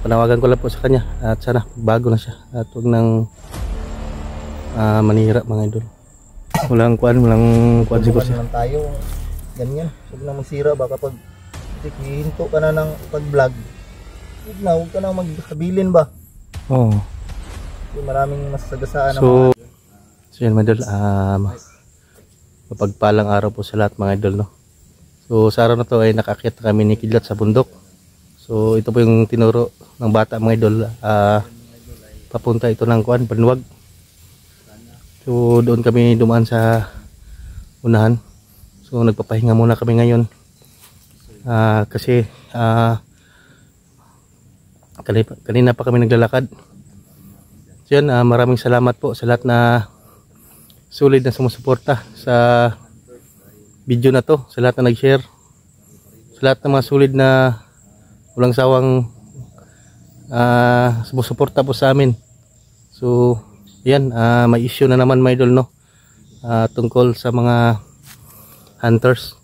Panawagan ko lang po sa kanya at sana bago na siya at huwag nang manira mga idol. Walang kuan siguro siya. Tayo ganyan, huwag na magsira, baka pag hihinto ka na ng pag-vlog, huwag ka na maghabilin ba? Oo. Maraming masasagasaan So yan mga idol, mapagpalang araw po sa lahat mga idol, no? So sa araw na to ay nakakyat kami ni Kidlat sa bundok. So ito po yung tinuro ng bata mga idol, papunta ito ng kuan, Banwag. So doon kami dumaan sa unahan. So nagpapahinga muna kami ngayon. Kasi kanina pa kami naglalakad. So yan, maraming salamat po sa lahat na sulit na sumusuporta sa video na to, sa lahat na nag-share, sa lahat ng mga sulit na walang sawang sumusuporta po sa amin. So yan, may issue na naman mga idol, no? Tungkol sa mga hunters.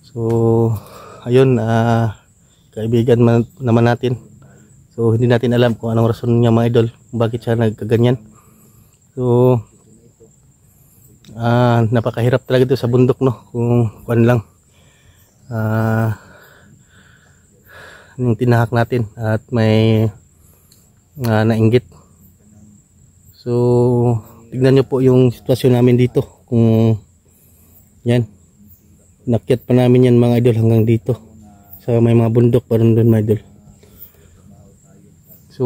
So ayun, kaibigan naman natin. So hindi natin alam kung anong rason niya mga idol, kung bakit siya nagkaganyan. So napakahirap talaga ito sa bundok, no? Kung kuan lang yung tinahak natin at may nainggit. So tignan nyo po yung sitwasyon namin dito. Kung yan, nakyat pa namin yan mga idol hanggang dito sa may mga bundok pa rin doon mga idol. So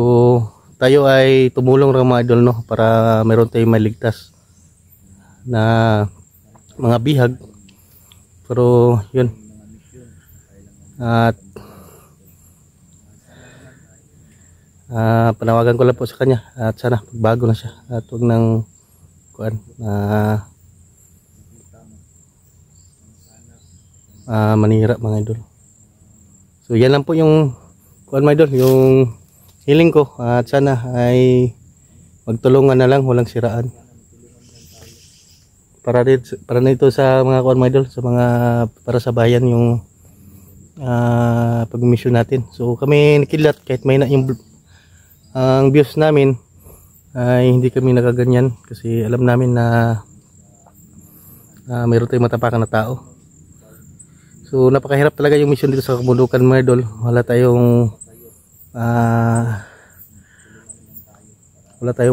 tayo ay tumulong rin mga idol, no? Para meron tayong maligtas na mga bihag. Pero yun, at panawagan ko lang po sa kanya at sana bago na siya at huwag nang kuan manira mga idol. So yan lang po yung kuan mga idol, yung hiling ko, at sana ay magtulungan na lang, walang siraan para nito sa mga kuan mga idol, sa mga para sa bayan yung pag-mission natin. So kami Kidlat, kahit may na yung ang views namin ay hindi kami nagaganyan kasi alam namin na mayroon tayong matapakan na tao. So napakahirap talaga yung mission dito sa kabundukan mga idol. Wala tayong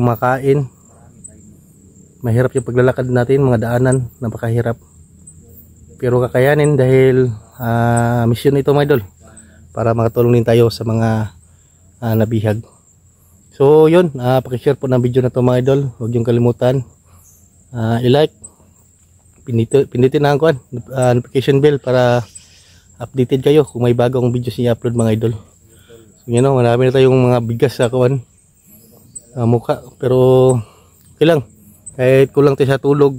makain. Mahirap yung paglalakad natin, mga daanan, napakahirap. Pero kakayanin dahil mission ito mga idol, para makatulong din tayo sa mga nabihag. So yun, pakishare po ng video na to mga idol. Huwag yung kalimutan i-like, pindutin na ang notification bell para updated kayo kung may bagong video siya upload mga idol. So yun, marami na tayong mga bigas sa mukha, pero okay lang, kahit kulang tayo sa tulog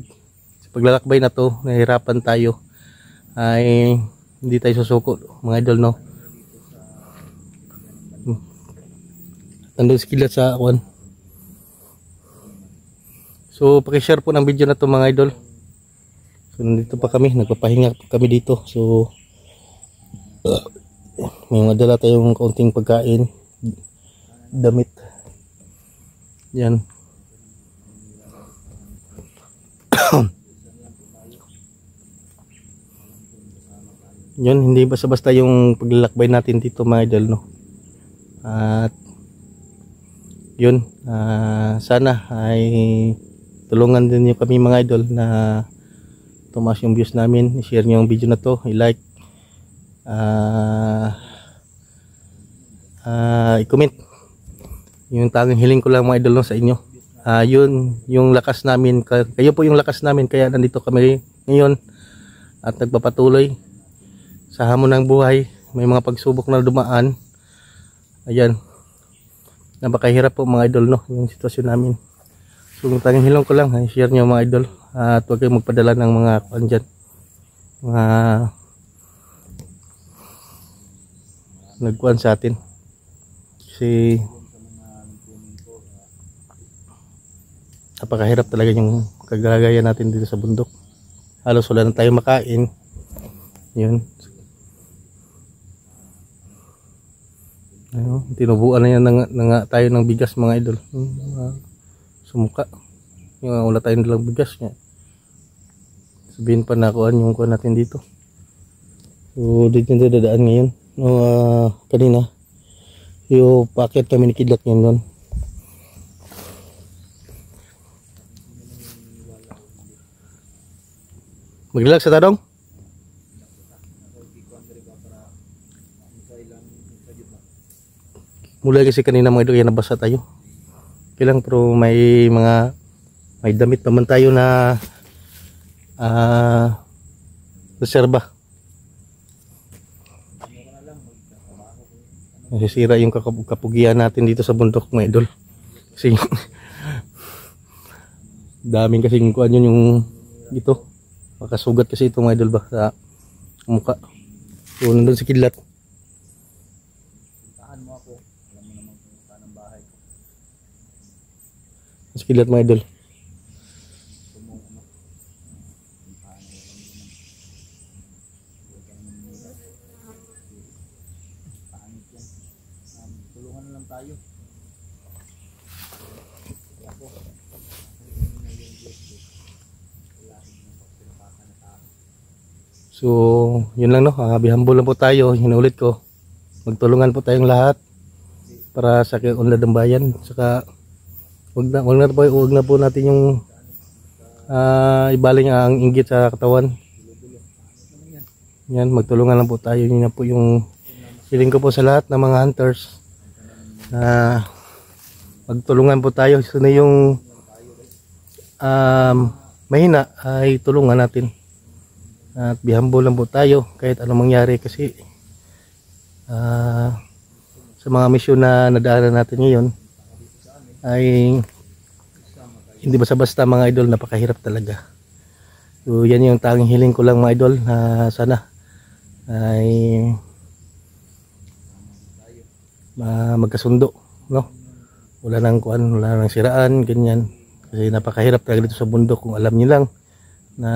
sa paglalakbay na to, nahihirapan tayo, ay hindi tayo susuko mga idol, no? Nandun si Kidlat sa akuan. So pakishare po ng video na to mga idol. So nandito pa kami, nagpapahinga kami dito. So may mga dala tayong kaunting pagkain, damit. Yan. Yun, hindi basta-basta yung paglalakbay natin dito mga idol, no? At yun, sana ay tulungan din niyo kami mga idol na tumaas yung views namin. I-share niyo yung video na to, i-like, i-comment. Yung tanging hiling ko lang mga idol, no, sa inyo. Yun yung lakas namin, kayo po yung lakas namin, kaya nandito kami ngayon at nagpapatuloy sa hamon ng buhay. May mga pagsubok na dumaan. Ayan, napakahirap po mga idol, no, yung sitwasyon namin. So yung tanging hilong ko lang, share nyo mga idol, at huwag kayong magpadala ng mga andyan, mga nagkuhan sa atin, kasi napakahirap talaga yung kagagayan natin dito sa bundok. Halos wala na tayong makain. Yun, Ayun, tinubuan na yan tayo ng bigas mga idol. Sumuka. Yung wala tayong dalang bigas niya. Sabihin pa nakuhaan yung kuha natin dito. So dito na dadaan ngayon. Kanina yung packet kami nikidlat ngayon doon. Mag-relax sa tadong. Mula kasi kanina mga idol kaya nabasa tayo. Kailang pero may damit naman tayo na reserba. Nasisira yung kapugian natin dito sa bundok mga idol. Kasi daming kasing kuan yun yung dito. Makasugat kasi ito mga idol ba sa mukha. So nandun si kidlat. Sekilat mga idol. Tulungan lang tayo. So, yun lang no. Bihambol lang po tayo. Hinulit ko. Magtulungan po tayong lahat para sa unlad ng bayan. Saka wag na po natin yung ibaling ang inggit sa katawan. Yan, magtulungan lang po tayo. Yun na po yung hiling ko po sa lahat ng mga hunters. Magtulungan po tayo. So na yung mahina ay tulungan natin. At bihambol lang po tayo kahit anong mangyari kasi sa mga misyon na nadaanan natin ngayon ay hindi basta-basta mga idol, napakahirap talaga. So yan yung tanging hiling ko lang mga idol, na sana ay magkasundo, no? Wala nang kuan, wala nang siraan, ganyan. Kasi napakahirap talaga dito sa bundok. Kung alam niyo lang na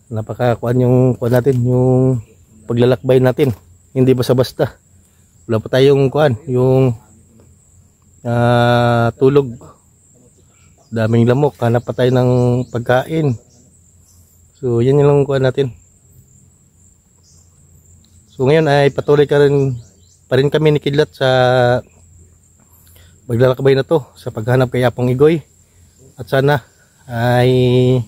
napakakuan yung kuan natin, yung paglalakbay natin, hindi basta-basta. Wala pa tayong kuan, yung tulog, daming lamok, hanap pa tayo ng pagkain. So yan yung lang kuan natin. So ngayon ay patuloy pa rin kami ni Kidlat sa paglalakbay na to, sa paghanap kay Apong Igoy. At sana ay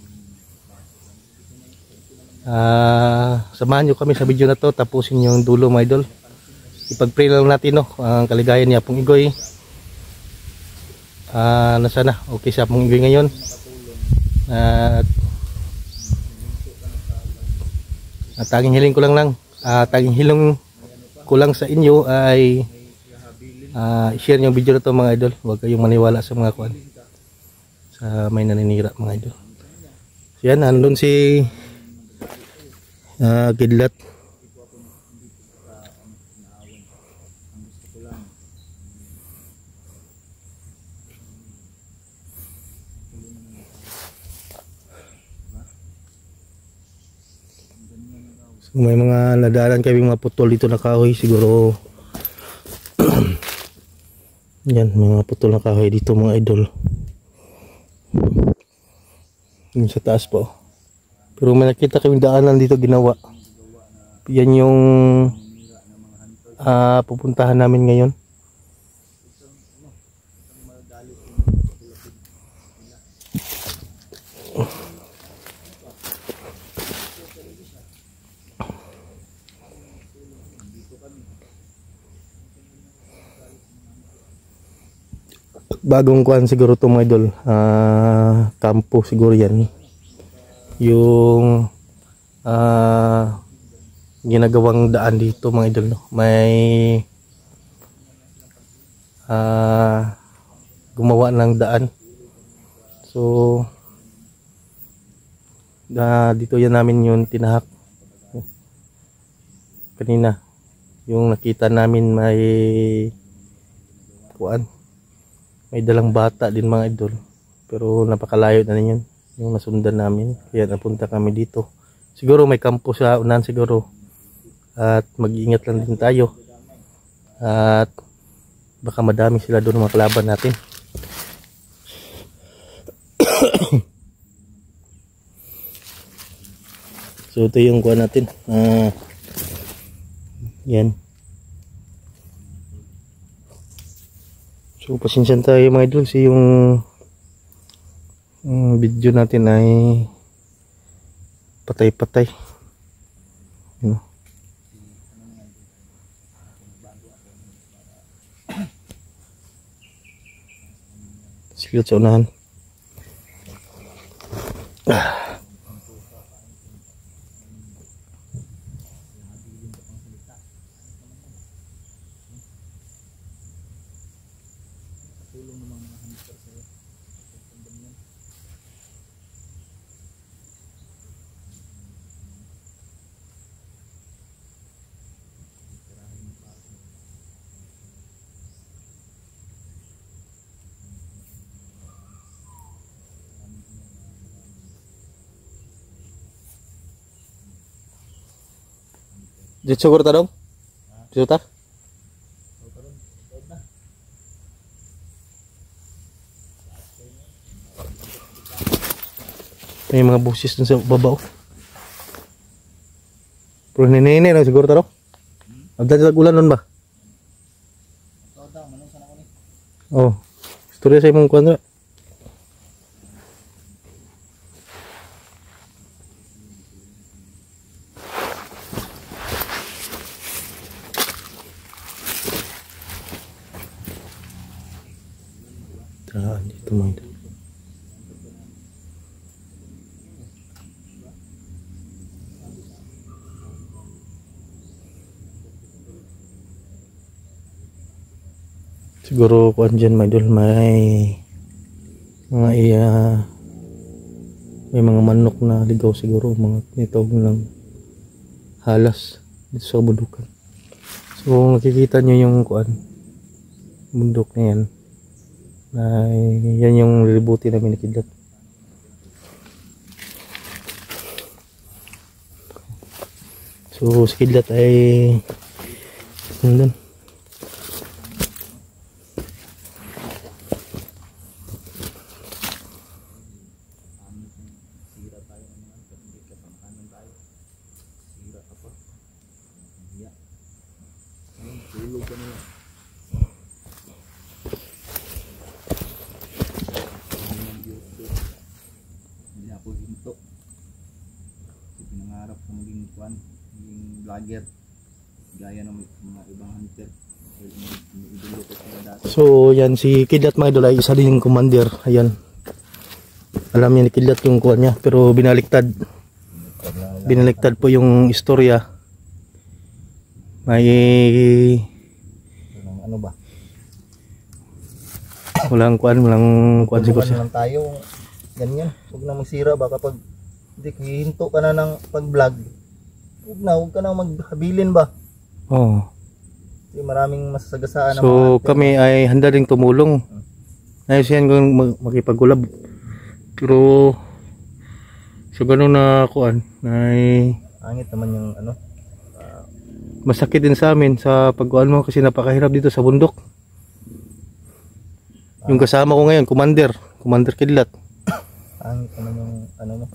samahan nyo kami sa video na to, tapusin yung dulo mga idol. Ipag-pray lang natin, no, ang kaligayan ni Apong Igoy. Na sana okay sa Apong Igoy ngayon. At tanging hiling ko lang sa inyo ay share yung video na to mga idol. Huwag kayong maniwala sa mga kuan, sa may naninira mga idol. So yan, nandun si Kidlat. So, may mga nadaanan kami mga putol dito na kahoy siguro. Yan, may mga putol na kahoy dito mga idol. Yung sa taas po. Pero may nakita kami daanan dito ginawa. Yan yung pupuntahan namin ngayon. Bagong kuan siguro to mga idol, kampo siguro yan, yung ginagawang daan dito mga idol, no? May gumawa ng daan, so dito yan namin yung tinahak kanina. Yung nakita namin may kuan, may dalang bata din mga idol, pero napakalayo na yun yung nasundan namin, kaya napunta kami dito. Siguro may kampo sa unan siguro, at mag-iingat lang din tayo At baka madami sila doon mga kalaban natin. So ito yung kuha natin. Yan. So pasensya tayo mga idol, kasi yung video natin ay patay-patay. Ano? Sige sa unahan. Dito siguro ta dong? Dito ta? May mga busis dun sa babaw. Pero ninini na siguro ta dong? Abdan sa ulan nun ba? Oh, istorya sa imong kuwan. Dito mga idol. Siguro kuan dyan mga idol, may mga manok na ligaw siguro, mga nitog lang halas dito sa bundukan. So kung nakikita nyo yung kuan bundok na yan, yan yung lilibuti namin ni Kidlat. So si Kidlat ay nandun. Hindi ako hinto. Pinangarap ko maging vlogger gaya ng mga ibang hunter. So yan si Kidlat mga idol ay isa din commander. Ayan, alam niya ni Kidlat yung kuha niya, pero binaliktad po yung istorya. May ano ba, walang kuan siguro siya. lang tayo ganyan. Huwag na magsira, baka pag hindi hihinto ka na ng pag vlog, huwag ka na maghabilin ba. Oh. Kasi maraming masasagasaan. So kami ay handa ring tumulong. Ayos yan kung makipagulab. Pero so ganun na kuan ay angit naman yung ano. Masakit din sa amin sa pagkuan mo, kasi napakahirap dito sa bundok. Yung kasama ko ngayon, Commander Kidlat. Angit naman yung ano mo.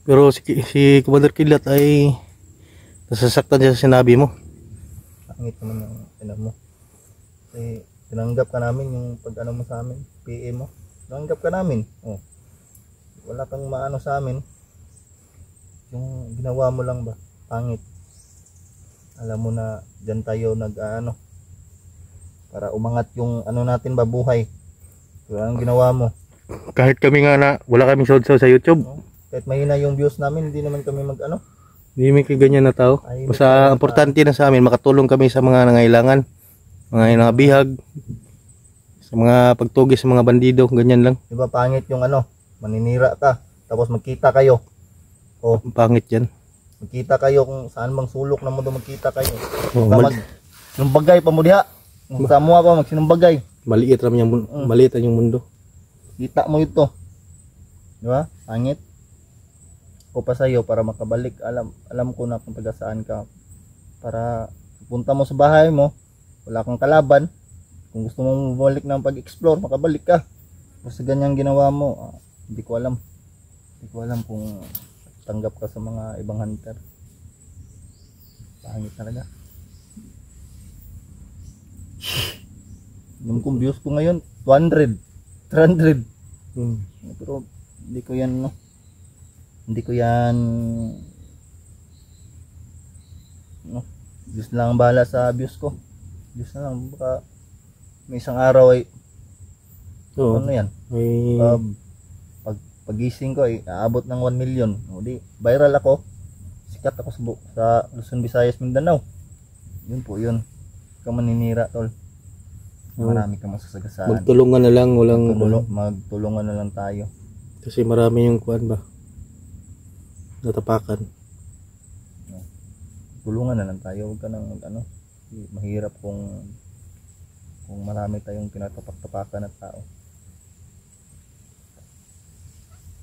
Pero si Commander Kidlat ay nasasaktan siya sa sinabi mo. Angit naman yung ano mo. Kasi tinanggap ka namin yung pag ano mo sa amin, PM mo. Tinanggap ka namin. Oh. Wala kang maano sa amin. Yung ginawa mo lang ba, pangit. Alam mo na dyan tayo nag-ano para umangat yung ano natin ba, buhay. So, anong ginawa mo? Kahit kami nga na wala kaming sawsaw sa YouTube. No? Kahit mahina yung views namin, hindi naman kami mag-ano. Hindi may kaganyan na tao. Basta importante na sa amin, makatulong kami sa mga nangailangan, mga bihag, sa mga pagtugis sa mga bandido, ganyan lang. Diba pangit yung ano, maninira ka, tapos magkita kayo. Oh, pangit yan. Magkita kayo kung saan bang sulok na mo doon, magkita kayo. Oh, sinumbagay pa mo diha. Kung sa mo pa magsinumbagay. Maliit ram yung maliit yung mundo. Kita mo ito. Di ba? Pangit. O pa sa'yo para makabalik. Alam ko na kung taga saan ka. Para punta mo sa bahay mo, wala kang kalaban, kung gusto mong bumalik ng pag-explore, makabalik ka. Basta ganyang ginawa mo, hindi ko alam. Hindi ko alam kung tanggap ka sa mga ibang hunter. Pangit talaga. Yung kung views ko ngayon 200, 300. Pero hindi ko yan, no. Hindi ko yan, no. Diyos lang ang bahala sa views ko. Diyos na lang, baka may isang araw ay ano yan, pagising ko ay aabot ng 1 million. O di viral ako, sikat ako sa Luzon, Visayas, Mindanao. Yun po yun. Ikaw maninira, tol. Marami kang masasagasaan. Magtulungan na lang, magtulungan na lang tayo. Kasi marami yung kuan ba, natapakan. Tulungan na lang tayo. Huwag ka nang ano, mahirap kung marami tayong tinatapak-tapakan na tao.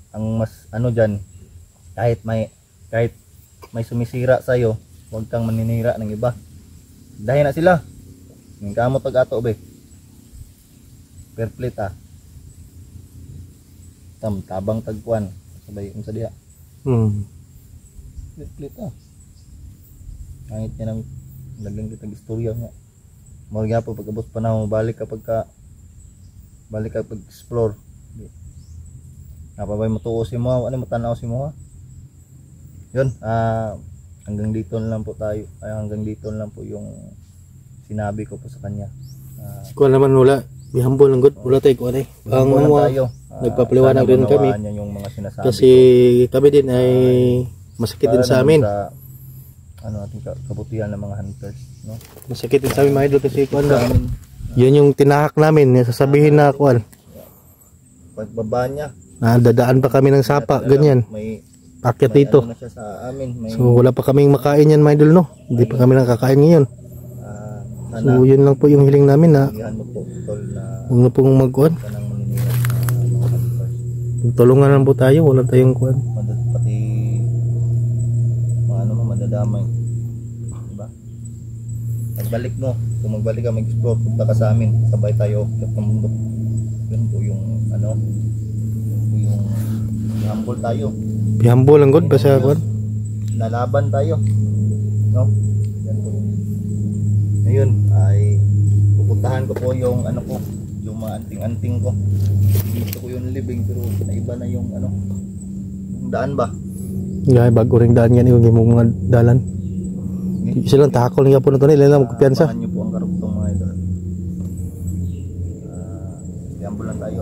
Ang mas ano dyan, kahit may sumisira sa'yo, huwag kang maninira ng iba. Dahil na sila. Yung kamot pag-ato, be. Per plate, tabang tagpuan. Sabay yung sa diha. Per plate, kahit yan ang laglang kitang istorya nga. Mawag po pagkabot pa na balik ka pag-explore. Napabay mo tuo si mo, ano mo tanaw si mo, ha? Yun, hanggang dito na lang po tayo. Hanggang dito na lang po yung sinabi ko po sa kanya. Kuan naman wala, be humble lang good. Wala tayo kuan ay. Ang tayo. Nagpapaliwanag rin kami. Yung mga sinasabi kasi ko. Kami din ay masakit din sa amin. Ating kabutihan ng mga hunters, no? Masakit din sa amin mga idol kasi kuan ba. Yun yung tinahak namin, sasabihin na kuan. Pagbaba niya, dadaan pa kami ng sapa, ganyan. May pakyat dito. Ano na siya sa amin, so wala pa kaming makain yan mga idol, no? Hindi pa kami nakakain ngayon. So yun lang po yung hiling namin na huwag na pong magkuhan. Tulungan lang po tayo, wala tayong kuhan. Pati mga madadamay, diba? Pagbalik mo, kung magbalik ka, mag-explore, punta ka sa amin, sabay tayo ulit ng mundo. Yun po yung yung humble tayo. Be humble lang good, basta kuhan. Lalaban tayo, no? Yan po. Ngayon ay pupuntahan ko po yung yung mga anting-anting ko. Dito ko yung living, pero naiba na yung yung daan ba? Yeah, bago ring daan yan yung mga dalan. Isa lang takol nga po na ito nila lang magkumpiyansa. Abangan nyo po ang karugtong mga idol. Humble lang tayo.